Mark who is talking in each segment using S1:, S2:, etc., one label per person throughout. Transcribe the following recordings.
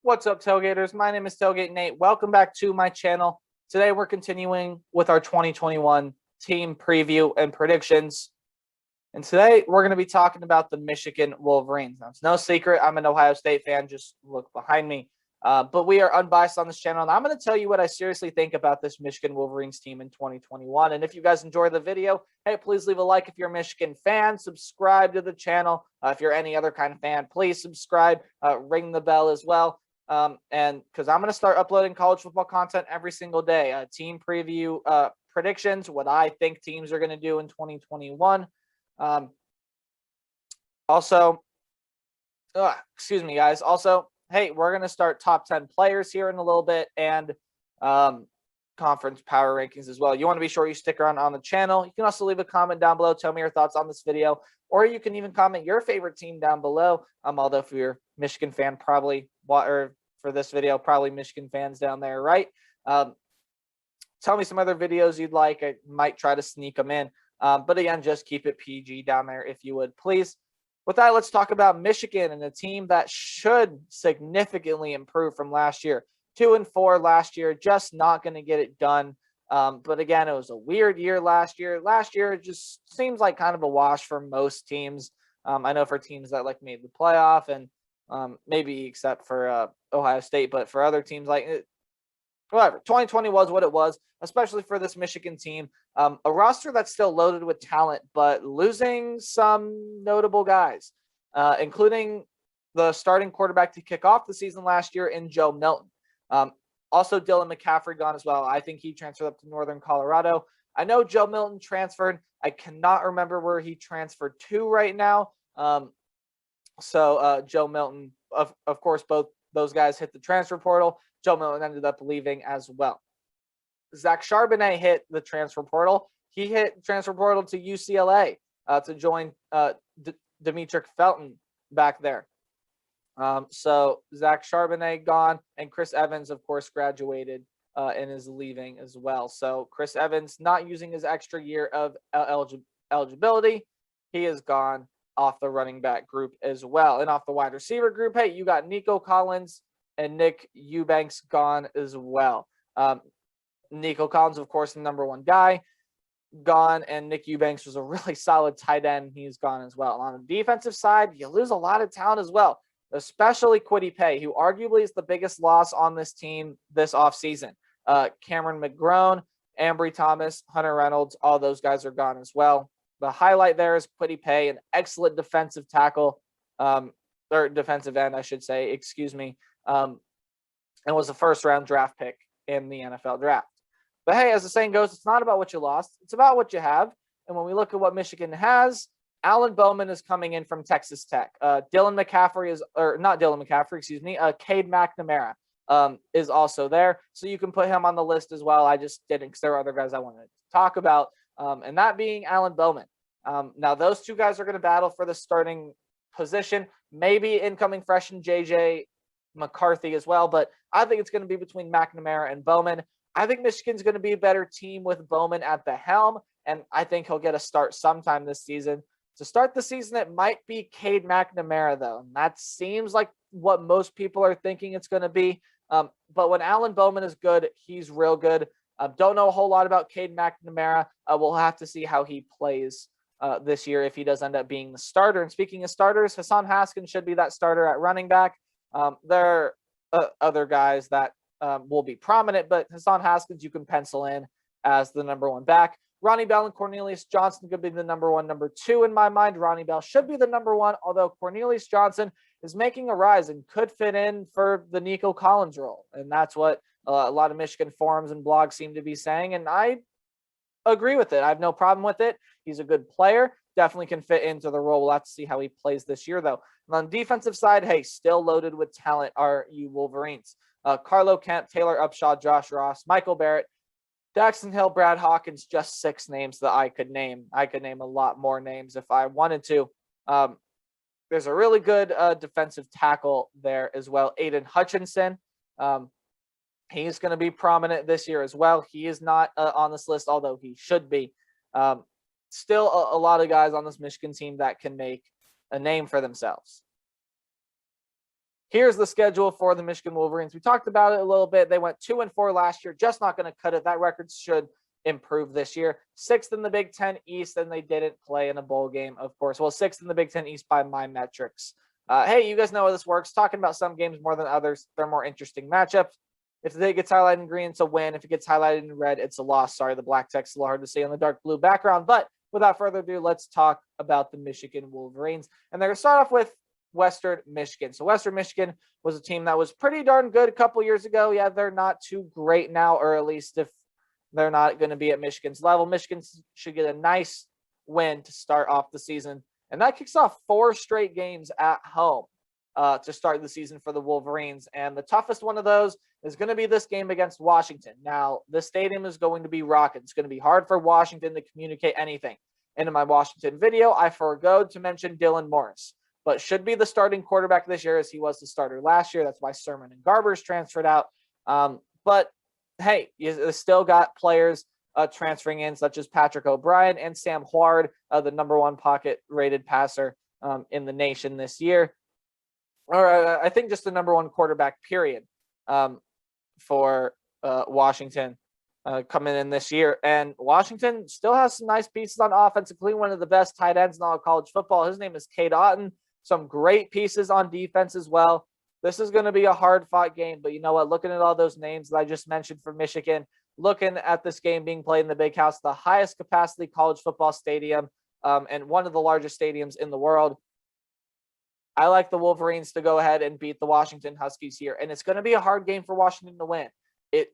S1: What's up, Tailgaters? My name is Tailgate Nate. Welcome back to my channel. Today, we're continuing with our 2021 team preview and predictions. And today, we're going to be talking about the Michigan Wolverines. Now, it's no secret, I'm an Ohio State fan. Just look behind me. But we are unbiased on this channel, and I'm going to tell you what I seriously think about this Michigan Wolverines team in 2021. And if you guys enjoy the video, hey, please leave a like if you're a Michigan fan. Subscribe to the channel. If you're any other kind of fan, please subscribe. Ring the bell as well. And because I'm going to start uploading college football content every single day, team preview, predictions, what I think teams are going to do in 2021. Excuse me, guys. Also, hey, we're going to start top 10 players here in a little bit and conference power rankings as well. You want to be sure you stick around on the channel. You can also leave a comment down below. Tell me your thoughts on this video, or you can even comment your favorite team down below. Although if you're a Michigan fan, probably, or for this video, probably Michigan fans down there, right? Tell me some other videos you'd like. I might try to sneak them in. But again, just keep it PG down there if you would, please. With that, let's talk about Michigan and a team that should significantly improve from last year. 2-4 last year, just not going to get it done. But again, it was a weird year last year. Last year, it just seems like kind of a wash for most teams. I know for teams that like made the playoff and maybe except for Ohio State, but for other teams like whatever, 2020 was what it was, especially for this Michigan team. A roster that's still loaded with talent, but losing some notable guys, including the starting quarterback to kick off the season last year in Joe Milton. Also, Dylan McCaffrey gone as well. I think he transferred up to Northern Colorado. I know Joe Milton transferred. I cannot remember where he transferred to right now. So Joe Milton, of course, both those guys hit the transfer portal. Joe Milton ended up leaving as well. Zach Charbonnet hit the transfer portal. He hit the transfer portal to UCLA to join Demetric Felton back there. So Zach Charbonnet gone, and Chris Evans, of course, graduated and is leaving as well. So Chris Evans not using his extra year of eligibility. He is gone off the running back group as well. And off the wide receiver group, hey, you got Nico Collins and Nick Eubanks gone as well. Nico Collins, of course, the number one guy, gone, and Nick Eubanks was a really solid tight end. He's gone as well. On the defensive side, you lose a lot of talent as well, especially Kwity Paye, who arguably is the biggest loss on this team this offseason. Cameron McGrone, Ambry Thomas, Hunter Reynolds, all those guys are gone as well. The highlight there is Kwity Paye, an excellent defensive tackle, or defensive end, I should say, excuse me, and was a first-round draft pick in the NFL draft. But hey, as the saying goes, it's not about what you lost. It's about what you have. And when we look at what Michigan has, Alan Bowman is coming in from Texas Tech. Dylan McCaffrey is, or not Dylan McCaffrey, excuse me, Cade McNamara is also there. So you can put him on the list as well. I just didn't because there are other guys I wanted to talk about, and that being Alan Bowman. Now, those two guys are going to battle for the starting position, maybe incoming freshman JJ McCarthy as well, but I think it's going to be between McNamara and Bowman. I think Michigan's going to be a better team with Bowman at the helm, and I think he'll get a start sometime this season. To start the season, it might be Cade McNamara, though, and that seems like what most people are thinking it's going to be. But when Alan Bowman is good, he's real good. Don't know a whole lot about Cade McNamara. We'll have to see how he plays this year if he does end up being the starter. And speaking of starters, Hassan Haskins should be that starter at running back. There are other guys that will be prominent, but Hassan Haskins you can pencil in as the number one back. Ronnie Bell and Cornelius Johnson could be the number one, number two in my mind. Ronnie Bell should be the number one, although Cornelius Johnson is making a rise and could fit in for the Nico Collins role. And that's what a lot of Michigan forums and blogs seem to be saying. And I agree with it. I have no problem with it. He's a good player. Definitely can fit into the role. We'll have to see how he plays this year, though. And on the defensive side, hey, still loaded with talent are you Wolverines. Carlo Kemp, Taylor Upshaw, Josh Ross, Michael Barrett, Daxton Hill, Brad Hawkins, just 6 names that I could name. I could name a lot more names if I wanted to. There's a really good defensive tackle there as well, Aiden Hutchinson. He's going to be prominent this year as well. He is not on this list, although he should be. Still a lot of guys on this Michigan team that can make a name for themselves. Here's the schedule for the Michigan Wolverines. We talked about it a little bit. They went 2-4 last year, just not going to cut it. That record should improve this year. 6th in the Big Ten East, and they didn't play in a bowl game, of course. Well, 6th in the Big Ten East by my metrics. Hey, you guys know how this works. Talking about some games more than others, they're more interesting matchups. If it gets highlighted in green, it's a win. If it gets highlighted in red, it's a loss. Sorry, the black text is a little hard to see on the dark blue background. But without further ado, let's talk about the Michigan Wolverines. And they're going to start off with Western Michigan. So Western Michigan was a team that was pretty darn good a couple years ago. Yeah, they're not too great now, or at least if they're not going to be at Michigan's level. Michigan should get a nice win to start off the season. And that kicks off 4 straight games at home to start the season for the Wolverines. And the toughest one of those is going to be this game against Washington. Now, the stadium is going to be rocking. It's going to be hard for Washington to communicate anything. And in my Washington video, I forgot to mention Dylan Morris, but should be the starting quarterback this year as he was the starter last year. That's why Sermon and Garber's transferred out. But hey, you still got players transferring in, such as Patrick O'Brien and Sam Huard, the #1 pocket-rated passer in the nation this year. Or I think just the #1 quarterback, period, for Washington coming in this year. And Washington still has some nice pieces on offense, including one of the best tight ends in all of college football. His name is Cade Otton. Some great pieces on defense as well. This is going to be a hard-fought game, but you know what? Looking at all those names that I just mentioned for Michigan, looking at this game being played in the Big House, the highest capacity college football stadium, and one of the largest stadiums in the world, I like the Wolverines to go ahead and beat the Washington Huskies here. And it's going to be a hard game for Washington to win. It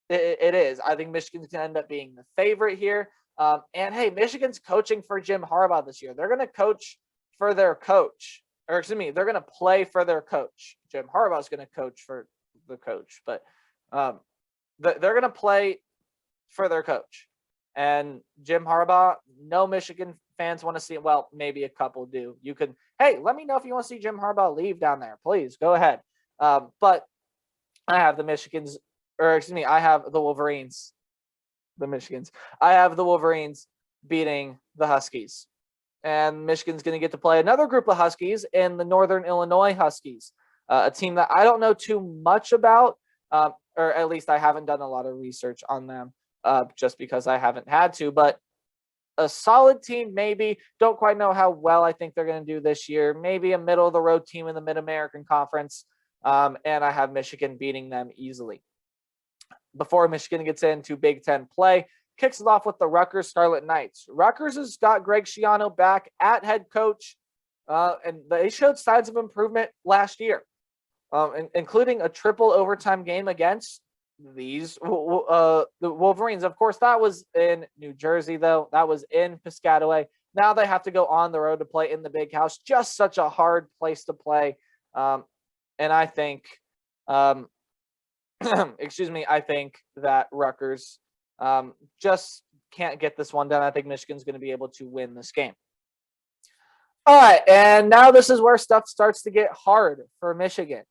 S1: is. I think Michigan's going to end up being the favorite here. And hey, Michigan's coaching for Jim Harbaugh this year. They're going to coach for their coach. Or excuse me, they're going to play for their coach. Jim Harbaugh is going to coach for the coach. But they're going to play for their coach. And Jim Harbaugh, no Michigan fans want to see it. Well, maybe a couple do. You can, hey, let me know if you want to see Jim Harbaugh leave down there. Please go ahead. But I have I have the Wolverines. I have the Wolverines beating the Huskies. And Michigan's going to get to play another group of Huskies in the Northern Illinois Huskies, a team that I don't know too much about, or at least I haven't done a lot of research on them just because I haven't had to. But a solid team, maybe. Don't quite know how well I think they're going to do this year. Maybe a middle-of-the-road team in the Mid-American Conference, and I have Michigan beating them easily. Before Michigan gets into Big Ten play, kicks it off with the Rutgers Scarlet Knights. Rutgers has got Greg Schiano back at head coach, and they showed signs of improvement last year, including a triple overtime game against the Wolverines. Of course, that was in New Jersey, though. That was in Piscataway. Now they have to go on the road to play in the Big House. Just such a hard place to play. And I think, I think that Rutgers just can't get this one done. I think Michigan's going to be able to win this game. All right, and now this is where stuff starts to get hard for Michigan.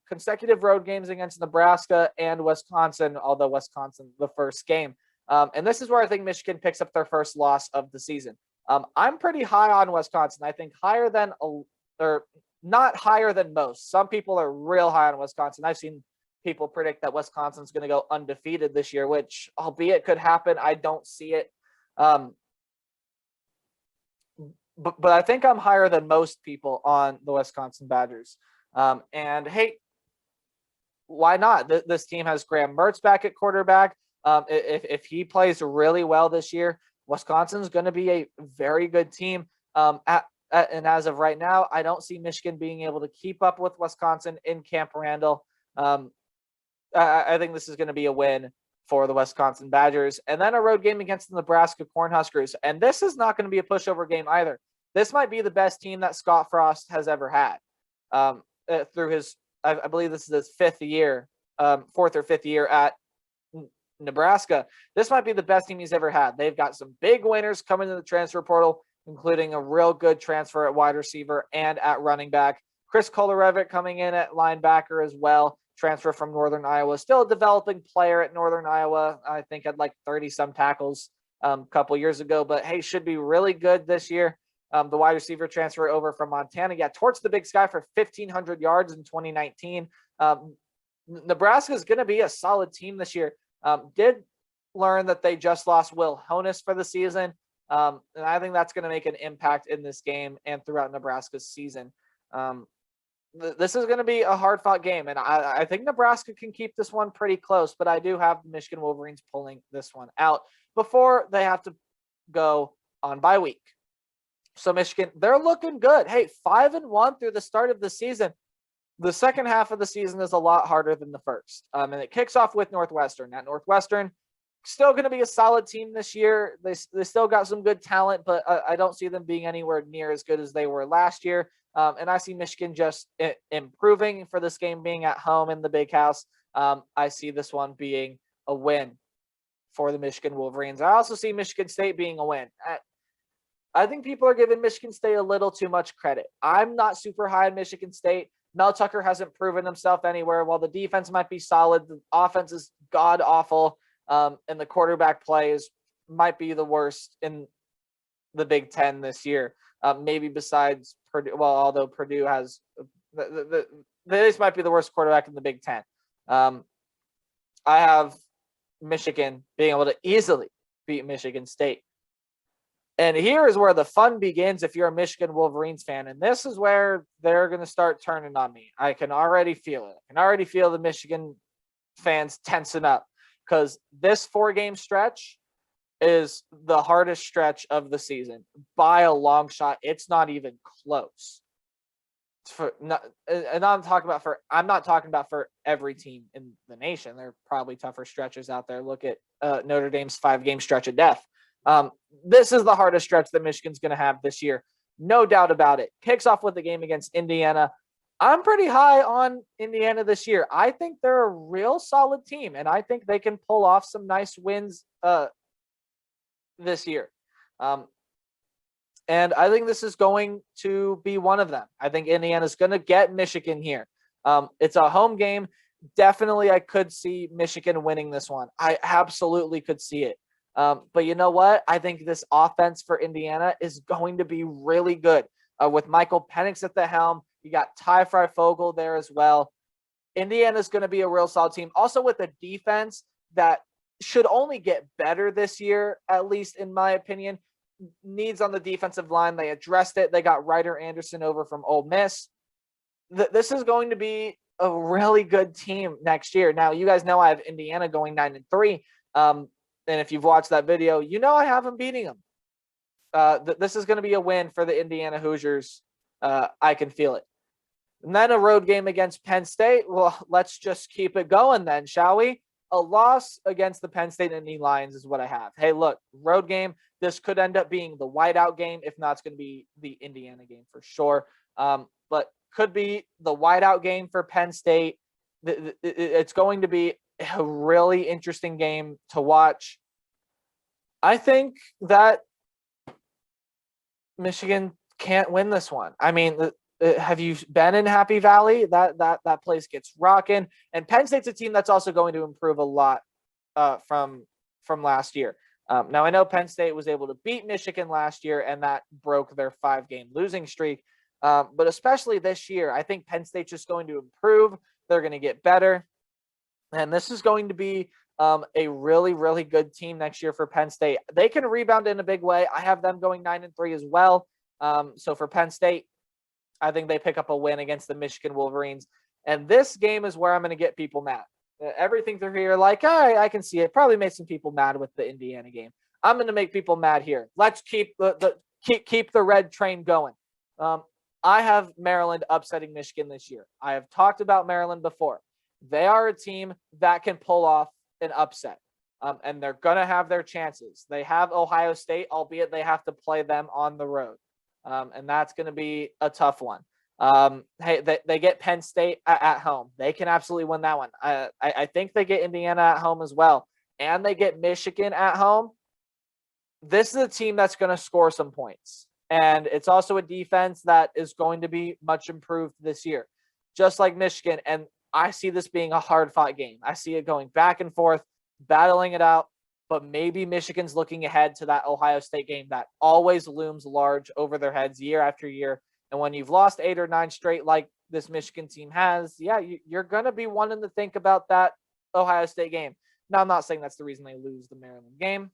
S1: Consecutive road games against Nebraska and Wisconsin, although Wisconsin the first game. And this is where I think Michigan picks up their first loss of the season. I'm pretty high on Wisconsin. I think higher than, or not higher than most. Some people are real high on Wisconsin. I've seen people predict that Wisconsin's going to go undefeated this year, which, albeit could happen, I don't see it. But I think I'm higher than most people on the Wisconsin Badgers. And hey, why not? This team has Graham Mertz back at quarterback. If he plays really well this year, Wisconsin's going to be a very good team. And as of right now, I don't see Michigan being able to keep up with Wisconsin in Camp Randall. I think this is going to be a win for the Wisconsin Badgers. And then a road game against the Nebraska Cornhuskers. And this is not going to be a pushover game either. This might be the best team that Scott Frost has ever had through his, I believe this is his fourth or fifth year at Nebraska. This might be the best team he's ever had. They've got some big winners coming to the transfer portal, including a real good transfer at wide receiver and at running back. Chris Kolarevic coming in at linebacker as well, transfer from Northern Iowa. Still a developing player at Northern Iowa. I think had like 30-some tackles a couple years ago, but hey, should be really good this year. the wide receiver transfer over from Montana. Yeah, torched the Big Sky for 1,500 yards in 2019. Nebraska is going to be a solid team this year. Did learn that they just lost Will Honus for the season. And I think that's going to make an impact in this game and throughout Nebraska's season. This is going to be a hard-fought game, and I think Nebraska can keep this one pretty close, but I do have the Michigan Wolverines pulling this one out before they have to go on bye week. So Michigan, they're looking good. Hey, 5-1 through the start of the season. The second half of the season is a lot harder than the first, and it kicks off with Northwestern. At Northwestern, still going to be a solid team this year. They still got some good talent, but I don't see them being anywhere near as good as they were last year. And I see Michigan just improving for this game being at home in the Big House. I see this one being a win for the Michigan Wolverines. I also see Michigan State being a win. I think people are giving Michigan State a little too much credit. I'm not super high on Michigan State. Mel Tucker hasn't proven himself anywhere. While the defense might be solid, the offense is god awful, and the quarterback play might be the worst in the Big Ten this year. Maybe besides Purdue. Well, although Purdue has this might be the worst quarterback in the Big Ten. I have Michigan being able to easily beat Michigan State. And here is where the fun begins if you're a Michigan Wolverines fan. And this is where they're going to start turning on me. I can already feel it. I can already feel the Michigan fans tensing up because this 4-game stretch is the hardest stretch of the season by a long shot. It's not even close. I'm not talking about for every team in the nation. There are probably tougher stretches out there. Look at Notre Dame's 5-game stretch of death. This is the hardest stretch that Michigan's going to have this year. No doubt about it. Kicks off with a game against Indiana. I'm pretty high on Indiana this year. I think they're a real solid team, and I think they can pull off some nice wins this year. And I think this is going to be one of them. I think Indiana's going to get Michigan here. It's a home game. Definitely, I could see Michigan winning this one. I absolutely could see it. But you know what? I think this offense for Indiana is going to be really good. With Michael Penix at the helm, you got Ty Freifogel there as well. Indiana's going to be a real solid team. Also with a defense that should only get better this year, at least in my opinion. Needs on the defensive line. They addressed it. They got Ryder Anderson over from Ole Miss. This is going to be a really good team next year. Now, you guys know I have Indiana going 9-3. And if you've watched that video, you know I have them beating them. This is going to be a win for the Indiana Hoosiers. I can feel it. And then a road game against Penn State. Well, let's just keep it going then, shall we? A loss against the Penn State Nittany Lions is what I have. Hey, look, road game. This could end up being the whiteout game. If not, it's going to be the Indiana game for sure. But could be the whiteout game for Penn State. It's going to be a really interesting game to watch. I think that Michigan can't win this one. I mean, have you been in Happy Valley? That place gets rocking. And Penn State's a team that's also going to improve a lot from last year. Now, I know Penn State was able to beat Michigan last year, and that broke their 5-game losing streak. But especially this year, I think Penn State's just going to improve. They're going to get better. And this is going to be a really, really good team next year for Penn State. They can rebound in a big way. I have them going 9-3 as well. So for Penn State, I think they pick up a win against the Michigan Wolverines. And this game is where I'm going to get people mad. Everything through here, like, I can see it. Probably made some people mad with the Indiana game. I'm going to make people mad here. Let's keep keep the red train going. I have Maryland upsetting Michigan this year. I have talked about Maryland before. They are a team that can pull off an upset, and they're going to have their chances. They have Ohio State, albeit they have to play them on the road, and that's going to be a tough one. Hey, they get Penn State at home. They can absolutely win that one. I think they get Indiana at home as well, and they get Michigan at home. This is a team that's going to score some points, and it's also a defense that is going to be much improved this year, just like Michigan. And I see this being a hard-fought game. I see it going back and forth, battling it out. but maybe Michigan's looking ahead to that Ohio State game that always looms large over their heads year after year. And when you've lost 8 or 9 straight like this Michigan team has, yeah, you're going to be wanting to think about that Ohio State game. Now, I'm not saying that's the reason they lose the Maryland game.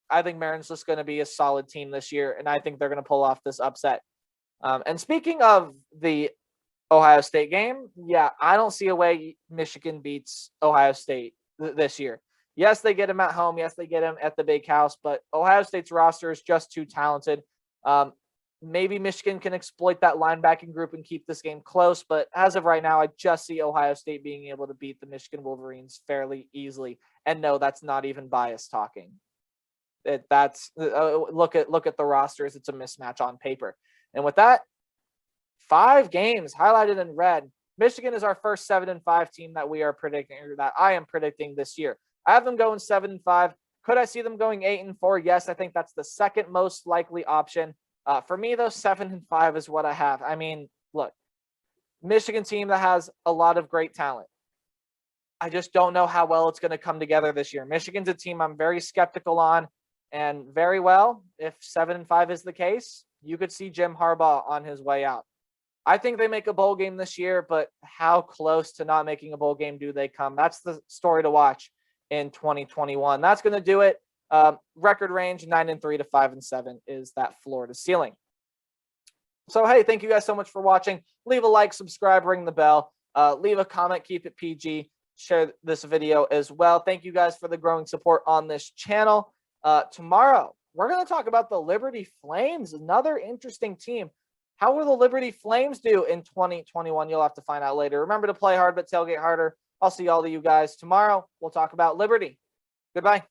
S1: I think Maryland's just going to be a solid team this year, and I think they're going to pull off this upset. And speaking of the Ohio State game, yeah, I don't see a way Michigan beats Ohio State this year. Yes, they get him at home. Yes, they get him at the big house, but Ohio State's roster is just too talented. Maybe Michigan can exploit that linebacking group and keep this game close, but as of right now, I just see Ohio State being able to beat the Michigan Wolverines fairly easily. And no, that's not even bias talking. Look at the rosters. It's a mismatch on paper. And with that, 5 games highlighted in red. Michigan is our first 7-5 team that we are predicting, or that I am predicting this year. I have them going 7-5. Could I see them going 8-4? Yes, I think that's the second most likely option. For me, though, 7-5 is what I have. I mean, look, Michigan team that has a lot of great talent. I just don't know how well it's going to come together this year. Michigan's a team I'm very skeptical on, and very well, if 7-5 is the case, you could see Jim Harbaugh on his way out. I think they make a bowl game this year, but how close to not making a bowl game do they come? That's the story to watch in 2021. That's going to do it. Record range 9-3 to 5-7 is that floor to ceiling. So, hey, thank you guys so much for watching. Leave a like, subscribe, ring the bell, leave a comment, keep it PG, share this video as well. Thank you guys for the growing support on this channel. Tomorrow, we're going to talk about the Liberty Flames, another interesting team. How will the Liberty Flames do in 2021? You'll have to find out later. Remember to play hard, but tailgate harder. I'll see all of you guys tomorrow. We'll talk about Liberty. Goodbye.